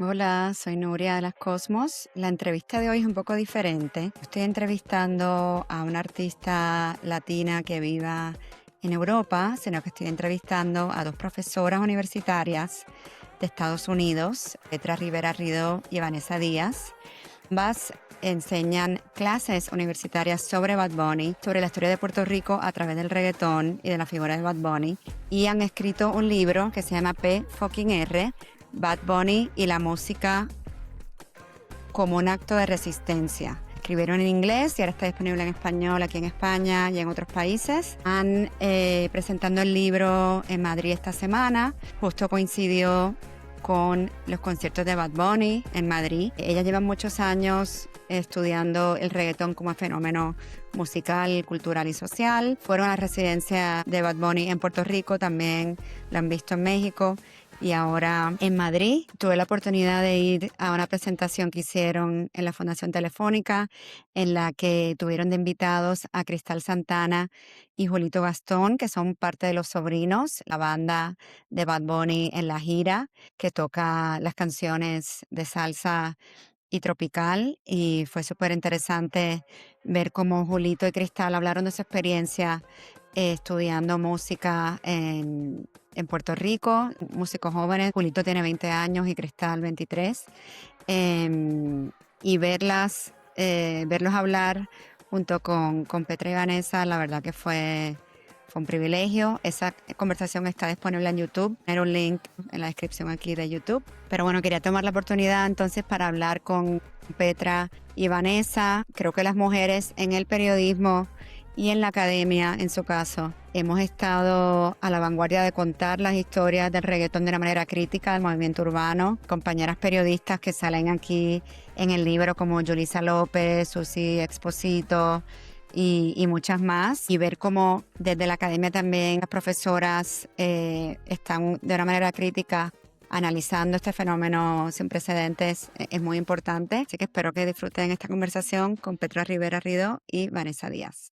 Hola, soy Nuria de las Cosmos. La entrevista de hoy es un poco diferente. Estoy entrevistando a una artista latina que viva en Europa, sino que estoy entrevistando a dos profesoras universitarias de Estados Unidos, Petra Rivera Ridó y Vanessa Díaz. Ambas enseñan clases universitarias sobre Bad Bunny, sobre la historia de Puerto Rico a través del reggaetón y de la figura de Bad Bunny, y han escrito un libro que se llama P.R. Bad Bunny y la música como un acto de resistencia. Escribieron en inglés y ahora está disponible en español aquí en España y en otros países. Están presentando el libro en Madrid esta semana. Justo coincidió con los conciertos de Bad Bunny en Madrid. Ellas llevan muchos años estudiando el reggaetón como fenómeno musical, cultural y social. Fueron a la residencia de Bad Bunny en Puerto Rico, también lo han visto en México. Y ahora en Madrid tuve la oportunidad de ir a una presentación que hicieron en la Fundación Telefónica, en la que tuvieron de invitados a Cristal Santana y Julito Gastón, que son parte de Los Sobrinos, la banda de Bad Bunny en la gira, que toca las canciones de salsa y tropical. Y fue súper interesante ver cómo Julito y Cristal hablaron de su experiencia estudiando música en Puerto Rico, músicos jóvenes. Julito tiene 20 años y Cristal 23. Y verlos hablar junto con Petra y Vanessa, la verdad que fue un privilegio. Esa conversación está disponible en YouTube. Hay un link en la descripción aquí de YouTube. Pero bueno, quería tomar la oportunidad entonces para hablar con Petra y Vanessa. Creo que las mujeres en el periodismo y en la academia, en su caso, hemos estado a la vanguardia de contar las historias del reggaetón de una manera crítica, del movimiento urbano. Compañeras periodistas que salen aquí en el libro como Yulisa López, Susi Exposito y muchas más. Y ver cómo desde la academia también las profesoras están de una manera crítica analizando este fenómeno sin precedentes es muy importante. Así que espero que disfruten esta conversación con Petra Rivera Ridó y Vanessa Díaz.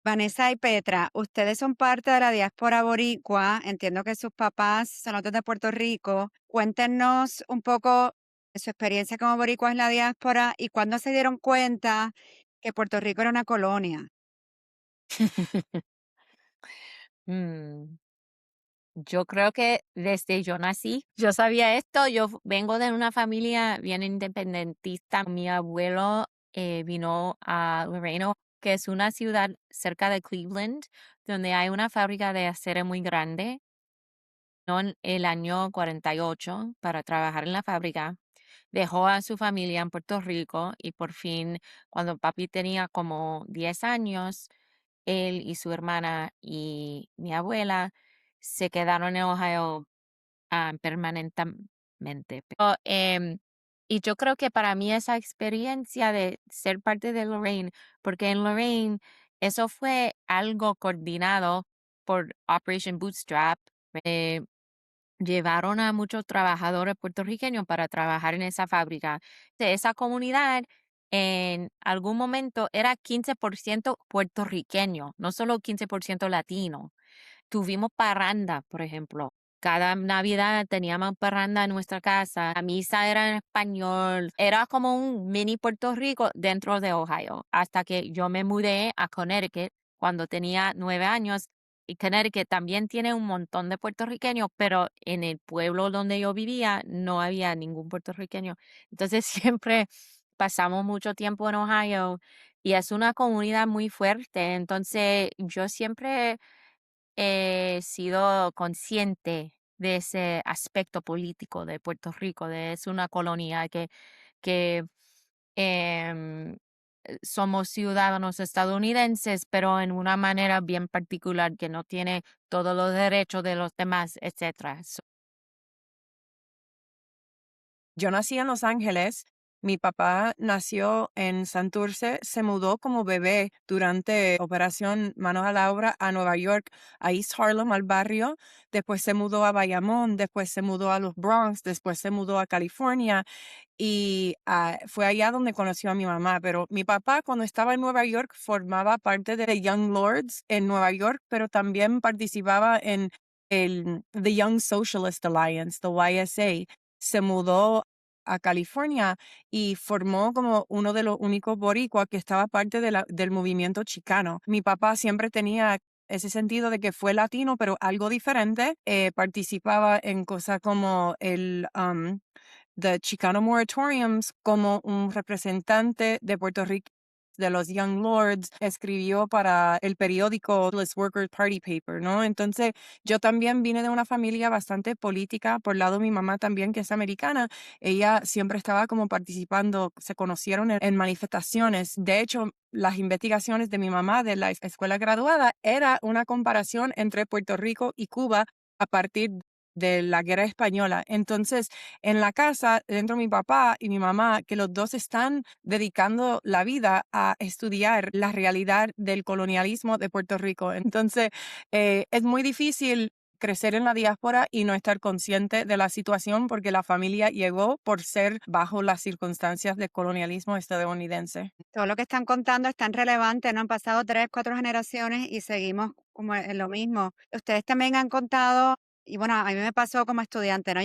Vanessa y Petra, ustedes son parte de la diáspora boricua. Entiendo que sus papás son otros de Puerto Rico. Cuéntenos un poco de su experiencia como boricua en la diáspora y cuándo se dieron cuenta que Puerto Rico era una colonia. Mm, yo creo que desde yo nací, yo sabía esto, vengo de una familia bien independentista. Mi abuelo vino a Laredo, que es una ciudad cerca de Cleveland, donde hay una fábrica de acero muy grande, ¿no? En el año 48 para trabajar en la fábrica. Dejó a su familia en Puerto Rico y por fin, cuando papi tenía como 10 años, él y su hermana y mi abuela se quedaron en Ohio, permanentemente. Y yo creo que para mí esa experiencia de ser parte de Lorraine, porque en Lorraine eso fue algo coordinado por Operation Bootstrap. eh, Llevaron a muchos trabajadores puertorriqueños para trabajar en esa fábrica. De esa comunidad, en algún momento era 15% puertorriqueño, no solo 15% latino. Tuvimos parranda, por ejemplo. Cada Navidad teníamos parranda en nuestra casa. La misa era en español. Era como un mini Puerto Rico dentro de Ohio. Hasta que yo me mudé a Connecticut cuando tenía 9 años. Y Connecticut también tiene un montón de puertorriqueños, pero en el pueblo donde yo vivía no había ningún puertorriqueño. Entonces siempre pasamos mucho tiempo en Ohio y es una comunidad muy fuerte. Entonces yo siempre he sido consciente de ese aspecto político de Puerto Rico, de es una colonia que em, somos ciudadanos estadounidenses, pero en una manera bien particular que no tiene todos los derechos de los demás, etcétera. Yo nací en Los Ángeles. Mi papá nació en Santurce, se mudó como bebé durante Operación Manos a la Obra a Nueva York, a East Harlem, al barrio. Después se mudó a Bayamón, después se mudó a los Bronx, después se mudó a California. y fue allá donde conoció a mi mamá. Pero mi papá, cuando estaba en Nueva York, formaba parte de The Young Lords en Nueva York, pero también participaba en The Young Socialist Alliance, the YSA. Se mudó a California y formó como uno de los únicos boricuas que estaba parte del movimiento chicano. Mi papá siempre tenía ese sentido de que fue latino, pero algo diferente. Participaba en cosas como the Chicano Moratoriums como un representante de Puerto Rico de los Young Lords, escribió para el periódico Les Workers Party Paper, ¿no? Entonces, yo también vine de una familia bastante política, por lado de mi mamá también, que es americana. Ella siempre estaba como participando, se conocieron en manifestaciones. De hecho, las investigaciones de mi mamá de la escuela graduada era una comparación entre Puerto Rico y Cuba a partir de la guerra española. Entonces, en la casa, dentro de mi papá y mi mamá, que los dos están dedicando la vida a estudiar la realidad del colonialismo de Puerto Rico. Entonces, es muy difícil crecer en la diáspora y no estar consciente de la situación porque la familia llegó por ser bajo las circunstancias del colonialismo estadounidense. Todo lo que están contando es tan relevante, ¿no? Han pasado 3, 4 generaciones y seguimos como en lo mismo. Ustedes también han contado, y bueno, a mí me pasó como estudiante, ¿no?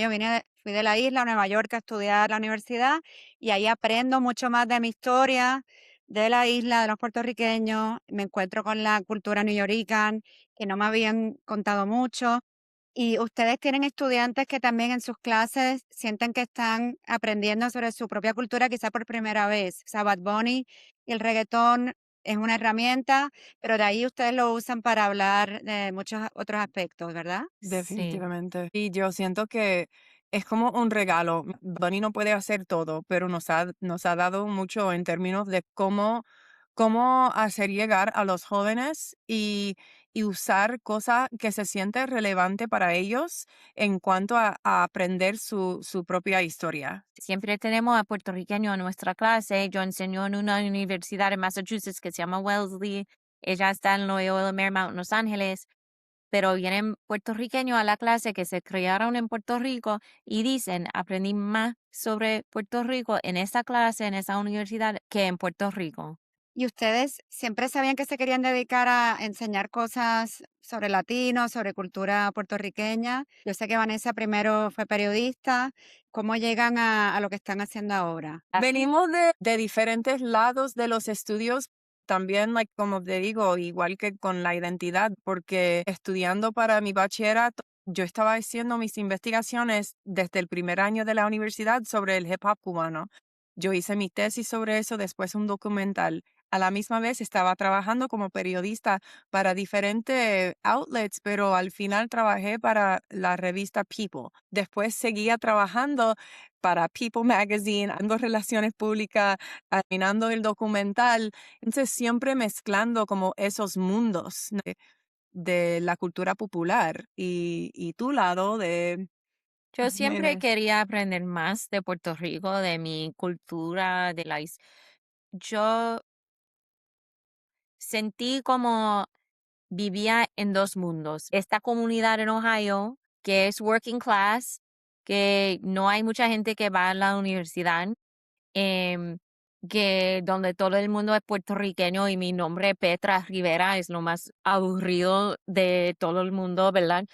Fui de la isla a Nueva York a estudiar la universidad y ahí aprendo mucho más de mi historia, de la isla, de los puertorriqueños. Me encuentro con la cultura newyorrican, que no me habían contado mucho. Y ustedes tienen estudiantes que también en sus clases sienten que están aprendiendo sobre su propia cultura quizá por primera vez. O sea, Bad Bunny y el reggaetón es una herramienta, pero de ahí ustedes lo usan para hablar de muchos otros aspectos, ¿verdad? Sí. Definitivamente. Y yo siento que es como un regalo. Bunny no puede hacer todo, pero nos ha dado mucho en términos de cómo hacer llegar a los jóvenes y usar cosas que se siente relevante para ellos en cuanto a aprender su propia historia. Siempre tenemos a puertorriqueños en nuestra clase. Yo enseño en una universidad en Massachusetts que se llama Wellesley. Ella está en Loyola Marymount, en Los Ángeles. Pero vienen puertorriqueños a la clase que se criaron en Puerto Rico y dicen, aprendí más sobre Puerto Rico en esa clase, en esa universidad, que en Puerto Rico. ¿Y ustedes siempre sabían que se querían dedicar a enseñar cosas sobre latinos, sobre cultura puertorriqueña? Yo sé que Vanessa primero fue periodista. ¿Cómo llegan a lo que están haciendo ahora? Venimos de diferentes lados de los estudios, también, como te digo, igual que con la identidad, porque estudiando para mi bachillerato, yo estaba haciendo mis investigaciones desde el primer año de la universidad sobre el hip hop cubano. Yo hice mi tesis sobre eso, después un documental. A la misma vez estaba trabajando como periodista para diferentes outlets, pero al final trabajé para la revista People. Después seguía trabajando para People Magazine, dando relaciones públicas, terminando el documental. Entonces, siempre mezclando como esos mundos, ¿no? de la cultura popular y tu lado de... Yo siempre quería aprender más de Puerto Rico, de mi cultura, de Yo sentí como vivía en dos mundos. Esta comunidad en Ohio, que es working class, que no hay mucha gente que va a la universidad, em, que donde todo el mundo es puertorriqueño y mi nombre Petra Rivera es lo más aburrido de todo el mundo, ¿verdad?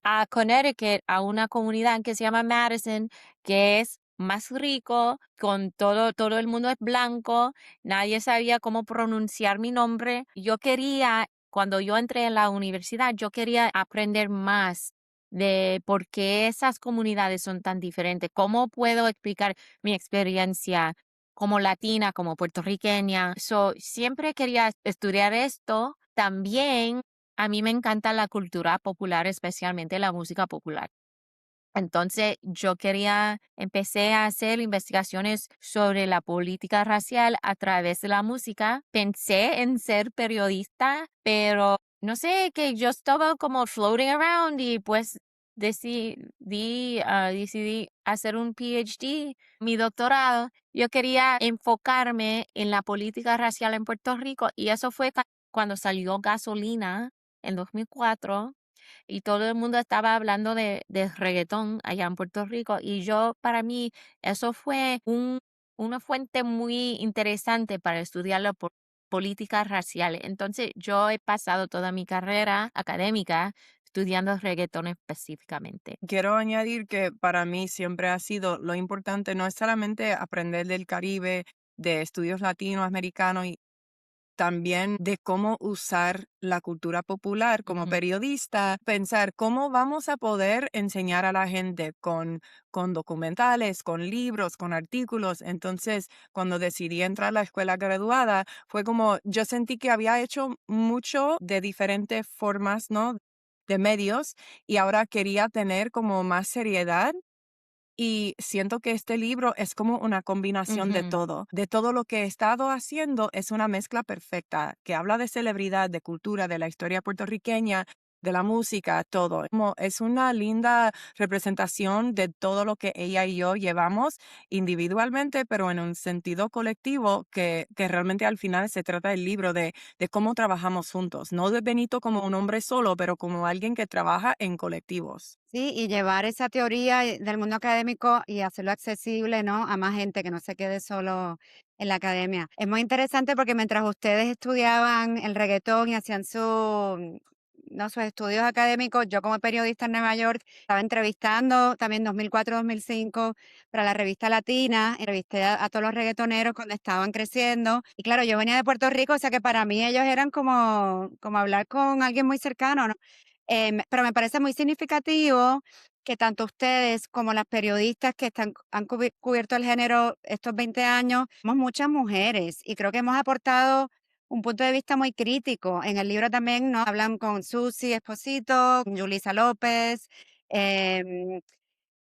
A Connecticut, a una comunidad que se llama Madison, que es más rico, con todo el mundo es blanco, nadie sabía cómo pronunciar mi nombre. Yo quería, cuando yo entré en la universidad, yo quería aprender más de por qué esas comunidades son tan diferentes, cómo puedo explicar mi experiencia como latina, como puertorriqueña. Siempre quería estudiar esto. También a mí me encanta la cultura popular, especialmente la música popular. Entonces, empecé a hacer investigaciones sobre la política racial a través de la música. Pensé en ser periodista, pero no sé, que yo estaba como floating around y pues decidí hacer un PhD, mi doctorado. Yo quería enfocarme en la política racial en Puerto Rico y eso fue cuando salió Gasolina en 2004. y todo el mundo estaba hablando de reggaetón allá en Puerto Rico y yo, para mí, eso fue una fuente muy interesante para estudiar las políticas raciales. Entonces, yo he pasado toda mi carrera académica estudiando reggaetón específicamente. Quiero añadir que para mí siempre ha sido lo importante, no es solamente aprender del Caribe, de estudios latinoamericanos y también de cómo usar la cultura popular como Ujú, periodista, pensar cómo vamos a poder enseñar a la gente con documentales, con libros, con artículos. Entonces, cuando decidí entrar a la escuela graduada, fue como yo sentí que había hecho mucho de diferentes formas, ¿no? De medios y ahora quería tener como más seriedad y siento que este libro es como una combinación ujú. de todo lo que he estado haciendo es una mezcla perfecta, que habla de celebridad, de cultura, de la historia puertorriqueña, de la música, todo. Como es una linda representación de todo lo que ella y yo llevamos individualmente, pero en un sentido colectivo, que realmente al final se trata el libro de cómo trabajamos juntos, no de Benito como un hombre solo, pero como alguien que trabaja en colectivos. Sí, y llevar esa teoría del mundo académico y hacerlo accesible, ¿no? A más gente que no se quede solo en la academia. Es muy interesante porque mientras ustedes estudiaban el reggaetón y hacían no, sus estudios académicos, yo como periodista en Nueva York estaba entrevistando también 2004-2005 para la revista Latina, entrevisté a todos los reggaetoneros cuando estaban creciendo. Y claro, yo venía de Puerto Rico, o sea que para mí ellos eran como hablar con alguien muy cercano, ¿no? Pero me parece muy significativo que tanto ustedes como las periodistas que han cubierto el género estos 20 años, somos muchas mujeres y creo que hemos aportado un punto de vista muy crítico. En el libro también nos hablan con Susi Esposito, con Julisa López. em,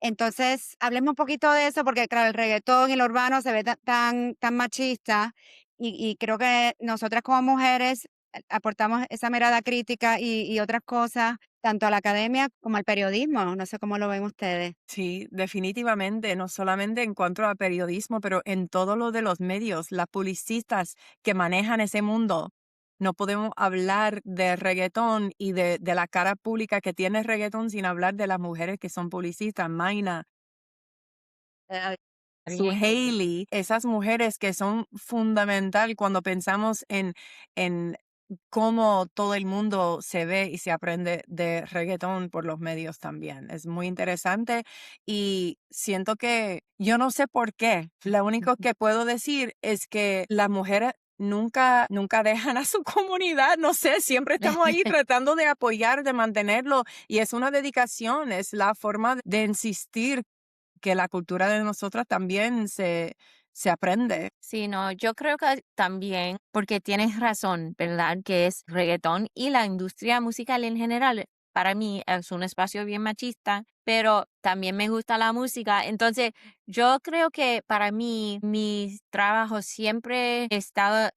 entonces, hablemos un poquito de eso, porque claro, el reggaetón y el urbano se ve tan machista y creo que nosotras como mujeres aportamos esa mirada crítica y otras cosas, tanto a la academia como al periodismo. No sé cómo lo ven ustedes. Sí, definitivamente, no solamente en cuanto a periodismo, pero en todo lo de los medios, las publicistas que manejan ese mundo. No podemos hablar de reggaetón y de la cara pública que tiene el reggaetón sin hablar de las mujeres que son publicistas, Maina, Eh, su Bien. Hailey, esas mujeres que son fundamental cuando pensamos en cómo todo el mundo se ve y se aprende de reggaetón por los medios también. Es muy interesante y siento que yo no sé por qué. Lo único que puedo decir es que las mujeres nunca dejan a su comunidad, no sé, siempre estamos ahí tratando de apoyar, de mantenerlo y es una dedicación, es la forma de insistir que la cultura de nosotras también se aprende. Sí, no, yo creo que también, porque tienes razón, ¿verdad? Que es reggaetón y la industria musical en general, para mí es un espacio bien machista, pero también me gusta la música. Entonces, yo creo que para mí, mi trabajo siempre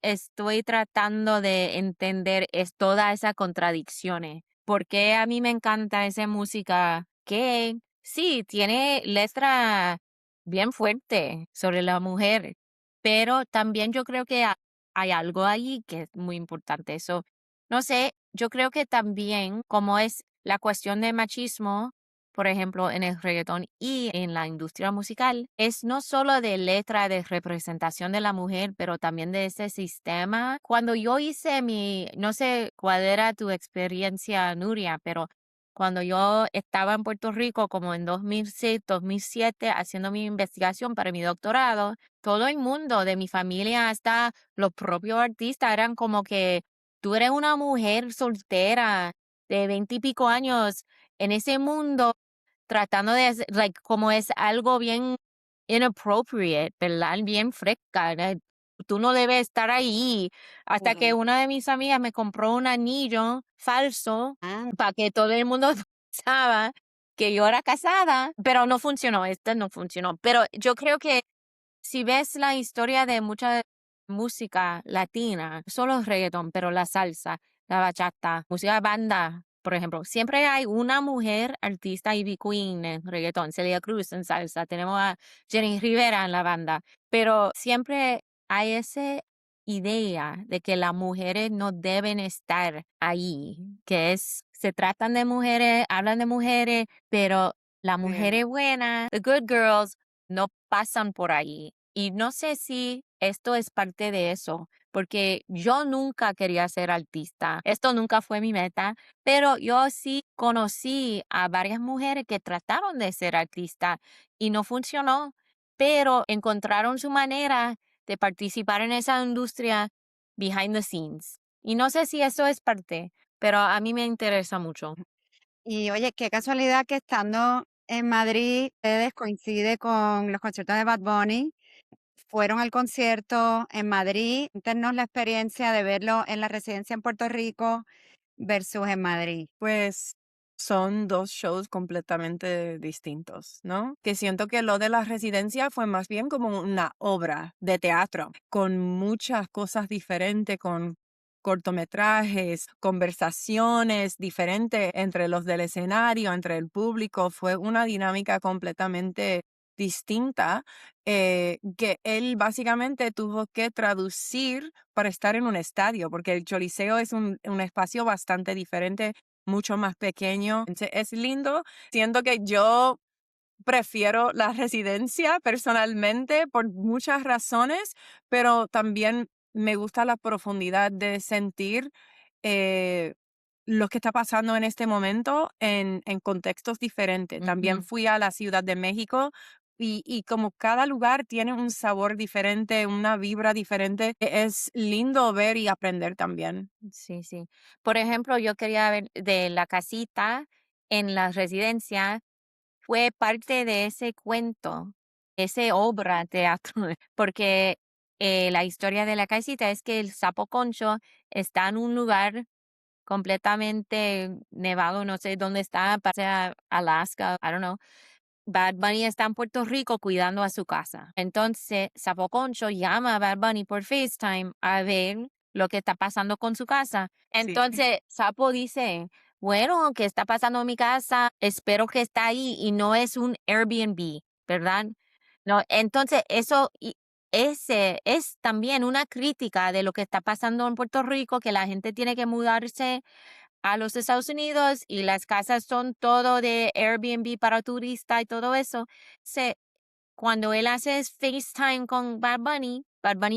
estoy tratando de entender todas esas contradicciones. Porque a mí me encanta esa música que sí, tiene letra bien fuerte sobre la mujer, pero también yo creo que hay algo ahí que es muy importante. Eso, no sé, yo creo que también como es la cuestión de machismo, por ejemplo, en el reggaetón y en la industria musical, es no solo de letra de representación de la mujer, pero también de ese sistema. Cuando yo hice no sé cuál era tu experiencia, Nuria, pero cuando yo estaba en Puerto Rico, como en 2006, 2007, haciendo mi investigación para mi doctorado, todo el mundo de mi familia, hasta los propios artistas, eran como que tú eres una mujer soltera de 20 y pico años en ese mundo, tratando de hacer, como es algo bien inappropriate, ¿verdad? Bien fresca, ¿no? Tú no debes estar ahí. Hasta que Ujú. una de mis amigas me compró un anillo falso Ah, para que todo el mundo pensaba que yo era casada, pero no funcionó, este no funcionó. Pero yo creo que si ves la historia de mucha música latina, no solo el reggaetón, pero la salsa, la bachata, música de banda, por ejemplo, siempre hay una mujer artista Ivy Queen en reggaetón, Celia Cruz en salsa, tenemos a Jenny Rivera en la banda, pero siempre hay ese idea de que las mujeres no deben estar ahí, que se tratan de mujeres, hablan de mujeres, pero las Sí. mujeres buenas, the good girls, no pasan por ahí. Y no sé si esto es parte de eso, porque yo nunca quería ser artista. Esto nunca fue mi meta, pero yo sí conocí a varias mujeres que trataron de ser artistas y no funcionó, pero encontraron su manera de participar en esa industria behind the scenes. Y no sé si eso es parte, pero a mí me interesa mucho. Y oye, qué casualidad que estando en Madrid, ustedes coincide con los conciertos de Bad Bunny. Fueron al concierto en Madrid. Cuéntenos la experiencia de verlo en la residencia en Puerto Rico versus en Madrid. Pues son dos shows completamente distintos, ¿no? Que siento que lo de la residencia fue más bien como una obra de teatro, con muchas cosas diferentes, con cortometrajes, conversaciones diferentes entre los del escenario, entre el público. Fue una dinámica completamente distinta que él básicamente tuvo que traducir para estar en un estadio, porque el Choliseo es un espacio bastante diferente, mucho más pequeño. Entonces, es lindo. Siento que yo prefiero la residencia personalmente por muchas razones, pero también me gusta la profundidad de sentir eh, lo que está pasando en este momento en contextos diferentes. También Ujú. fui a la Ciudad de México y como cada lugar tiene un sabor diferente, una vibra diferente, es lindo ver y aprender también. Sí, sí. Por ejemplo, yo quería ver de la casita en la residencia, fue parte de ese cuento, ese obra teatro, porque la historia de la casita es que el sapo Concho está en un lugar completamente nevado, no sé dónde está, parece Alaska, I don't know. Bad Bunny está en Puerto Rico cuidando a su casa. Entonces, Sapo Concho llama a Bad Bunny por FaceTime a ver lo que está pasando con su casa. Sí. Entonces, Sapo dice, bueno, ¿qué está pasando en mi casa? Espero que está ahí y no es un Airbnb, ¿verdad? No, entonces ese es también una crítica de lo que está pasando en Puerto Rico, que la gente tiene que mudarse a los Estados Unidos y las casas son todo de Airbnb para turista y todo eso. Cuando él hace FaceTime con Bad Bunny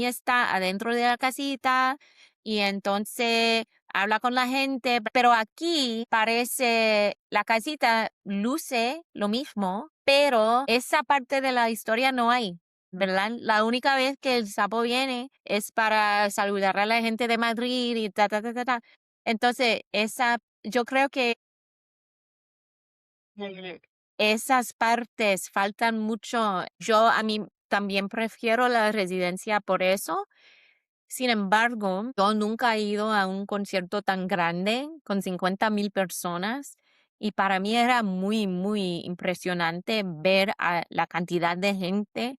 está adentro de la casita y entonces habla con la gente, pero aquí parece la casita luce lo mismo, pero esa parte de la historia no hay. ¿Verdad? La única vez que el sapo viene es para saludar a la gente de Madrid y ta, ta, ta, ta, ta. Entonces, yo creo que esas partes faltan mucho. Yo a mí también prefiero la residencia por eso. Sin embargo, yo nunca he ido a un concierto tan grande con 50,000 personas y para mí era muy, muy impresionante ver a la cantidad de gente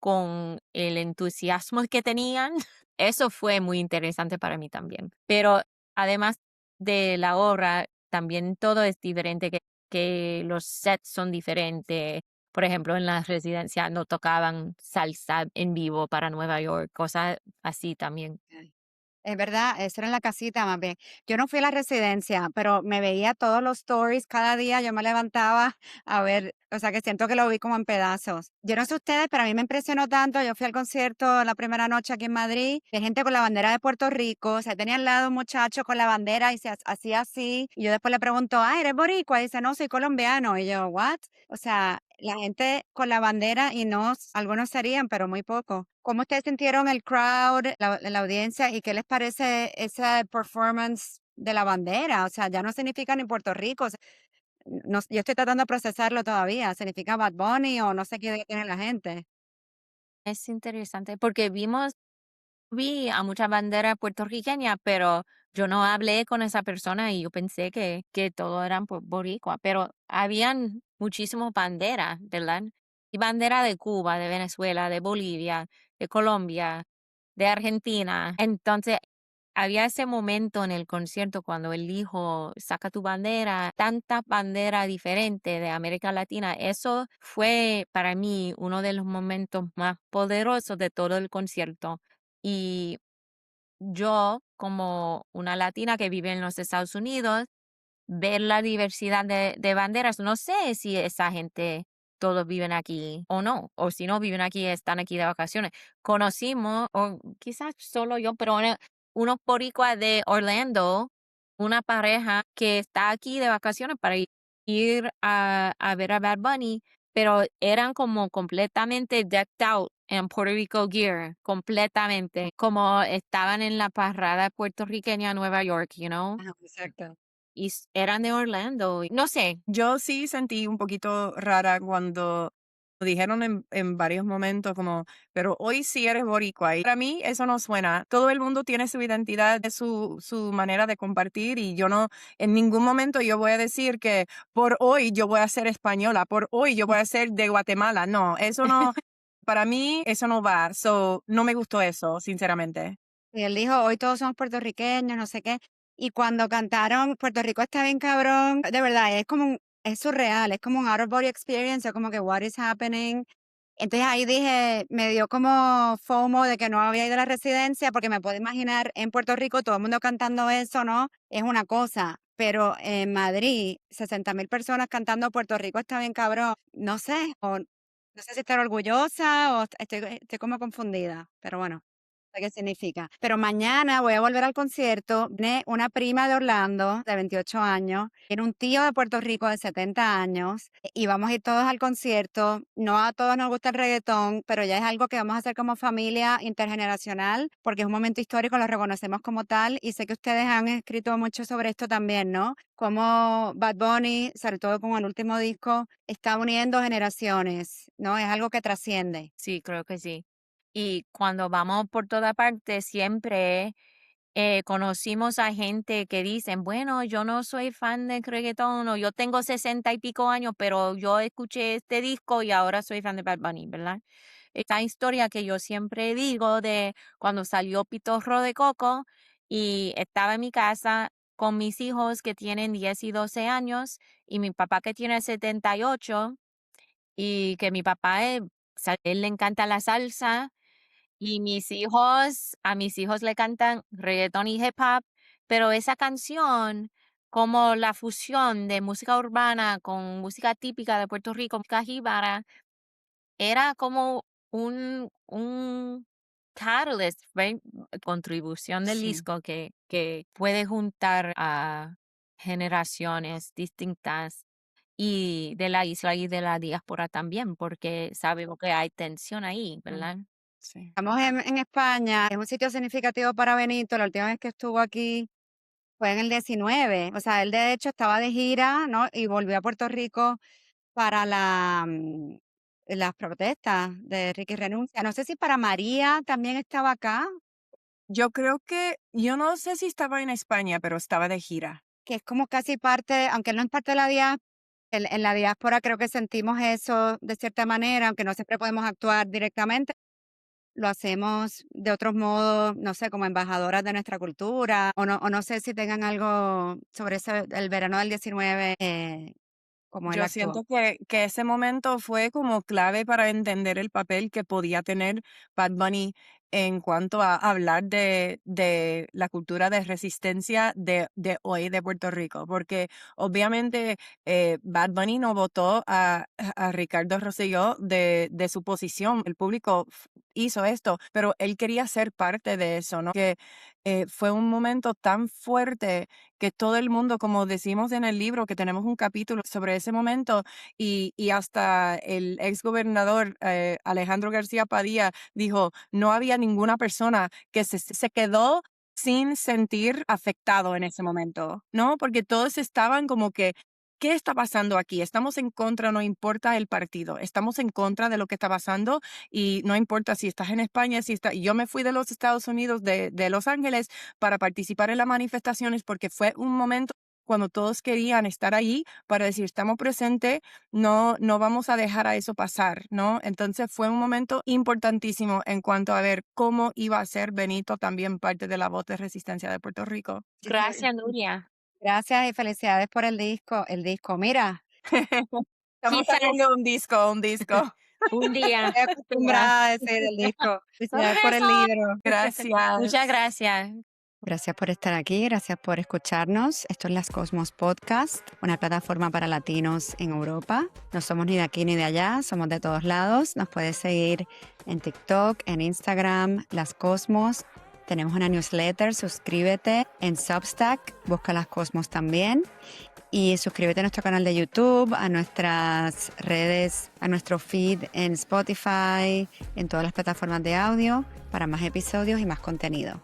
con el entusiasmo que tenían. Eso fue muy interesante para mí también. Pero además de la obra, también todo es diferente, que los sets son diferentes. Por ejemplo, en la residencia no tocaban salsa en vivo para Nueva York, cosas así también. Es verdad, eso era en la casita más bien. Yo no fui a la residencia, pero me veía todos los stories cada día, yo me levantaba a ver, o sea que siento que lo vi como en pedazos. Yo no sé ustedes, pero a mí me impresionó tanto, yo fui al concierto la primera noche aquí en Madrid, de gente con la bandera de Puerto Rico, o sea, tenía al lado un muchacho con la bandera y hacía así, y yo después le pregunto, ah, ¿eres boricua? Y dice, no, soy colombiano, y yo, ¿what? O sea, la gente con la bandera y no, algunos serían, pero muy poco. ¿Cómo ustedes sintieron el crowd, la audiencia y qué les parece esa performance de la bandera? O sea, ya no significa ni Puerto Rico. O sea, no, yo estoy tratando de procesarlo todavía. ¿Significa Bad Bunny o no sé qué idea tiene la gente? Es interesante porque vi a muchas banderas puertorriqueñas, pero yo no hablé con esa persona y yo pensé que todo eran boricua, pero habían muchísimas banderas, ¿verdad? Y bandera de Cuba, de Venezuela, de Bolivia, de Colombia, de Argentina. Entonces, había ese momento en el concierto cuando él dijo, saca tu bandera, tanta bandera diferente de América Latina. Eso fue para mí uno de los momentos más poderosos de todo el concierto. Y yo, como una latina que vive en los Estados Unidos, ver la diversidad de banderas. No sé si esa gente todos viven aquí o no, o si no viven aquí, están aquí de vacaciones. Conocimos, o quizás solo yo, pero unos boricuas de Orlando, una pareja que está aquí de vacaciones para ir a ver a Bad Bunny, pero eran como completamente decked out en Puerto Rico gear, completamente, como estaban en la parrada puertorriqueña a Nueva York, Ajá, exacto. y eran de Orlando. No sé, Yo sí sentí un poquito rara cuando lo dijeron en varios momentos como, pero hoy sí eres boricua. Y para mí eso no suena. Todo el mundo tiene su identidad, su manera de compartir y yo no, en ningún momento yo voy a decir que por hoy yo voy a ser española, por hoy yo voy a ser de Guatemala. No, eso no, para mí eso no va. So, no me gustó eso, sinceramente. Y él dijo, hoy todos somos puertorriqueños, no sé qué. Y cuando cantaron Puerto Rico está bien cabrón, de verdad, es como es surreal, es como un out of body experience, es como que what is happening. Entonces ahí dije, me dio como FOMO de que no había ido a la residencia, porque me puedo imaginar en Puerto Rico todo el mundo cantando eso, ¿no? Es una cosa. Pero en Madrid, 60,000 personas cantando Puerto Rico está bien cabrón. No sé, o no sé si estar orgullosa o estoy como confundida, pero bueno sé qué significa. Pero mañana voy a volver al concierto. Viene una prima de Orlando de 28 años, viene un tío de Puerto Rico de 70 años y vamos a ir todos al concierto. No a todos nos gusta el reggaetón, pero ya es algo que vamos a hacer como familia intergeneracional porque es un momento histórico, lo reconocemos como tal y sé que ustedes han escrito mucho sobre esto también, ¿no? Cómo Bad Bunny, sobre todo con el último disco, está uniendo generaciones, ¿no? Es algo que trasciende. sí, creo que sí. Y cuando vamos por toda parte, siempre conocimos a gente que dicen, bueno, yo no soy fan de reggaetón o yo tengo 60 y pico años, pero yo escuché este disco y ahora soy fan de Bad Bunny, ¿verdad? Esta historia que yo siempre digo de cuando salió Pitorro de Coco y estaba en mi casa con mis hijos que tienen 10 y 12 años y mi papá que tiene 78 y que mi papá, él le encanta la salsa y a mis hijos le cantan reggaetón y hip hop, pero esa canción, como la fusión de música urbana con música típica de Puerto Rico, música jíbara, era como un catalyst, right? Contribución del Sí. disco que puede juntar a generaciones distintas y de la isla y de la diáspora también, porque sabemos que hay tensión ahí, ¿verdad? Ujú, sí. Estamos en España, es un sitio significativo para Benito. La última vez que estuvo aquí fue en el 19. O sea, él de hecho estaba de gira, ¿no? Y volvió a Puerto Rico para las protestas de Ricky Renuncia. No sé si para María también estaba acá, Yo creo que, yo no sé si estaba en España, pero estaba de gira. que es como casi parte, aunque él no es parte de la diáspora, en la diáspora creo que sentimos eso de cierta manera, aunque no siempre podemos actuar directamente. Lo hacemos de otros modos, no sé, como embajadoras de nuestra cultura, o no sé si tengan algo sobre ese, el verano del 19, como él Yo actuó. siento que ese momento fue como clave para entender el papel que podía tener Bad Bunny en cuanto a hablar de la cultura de resistencia de hoy de Puerto Rico, porque obviamente Bad Bunny no votó a Ricardo Rosselló de su posición, el público hizo esto, pero él quería ser parte de eso, ¿no? Que fue un momento tan fuerte que todo el mundo, como decimos en el libro, que tenemos un capítulo sobre ese momento, y hasta el ex gobernador Alejandro García Padilla dijo, no había ninguna persona que se quedó sin sentir afectado en ese momento, ¿no? Porque todos estaban como que, ¿qué está pasando aquí? Estamos en contra, no importa el partido, estamos en contra de lo que está pasando y no importa si estás en España, si está, yo me fui de los Estados Unidos, de Los Ángeles, para participar en las manifestaciones porque fue un momento cuando todos querían estar ahí para decir, estamos presentes, no vamos a dejar a eso pasar, ¿no? Entonces fue un momento importantísimo en cuanto a ver cómo iba a ser Benito también parte de la voz de resistencia de Puerto Rico. Sí, sí. Gracias, Nuria. Gracias y felicidades por el disco. El disco, mira, Estamos Quizás sacando un disco, un disco. Un día. Estoy acostumbrada a decir el disco. Felicidades por el Eso. libro. Gracias. Muchas gracias. Gracias por estar aquí, gracias por escucharnos. Esto es Las Cosmos Podcast, una plataforma para latinos en Europa. No somos ni de aquí ni de allá, somos de todos lados. Nos puedes seguir en TikTok, en Instagram, Las Cosmos. Tenemos una newsletter, suscríbete en Substack, busca Las Cosmos también. Y suscríbete a nuestro canal de YouTube, a nuestras redes, a nuestro feed en Spotify, en todas las plataformas de audio, para más episodios y más contenido.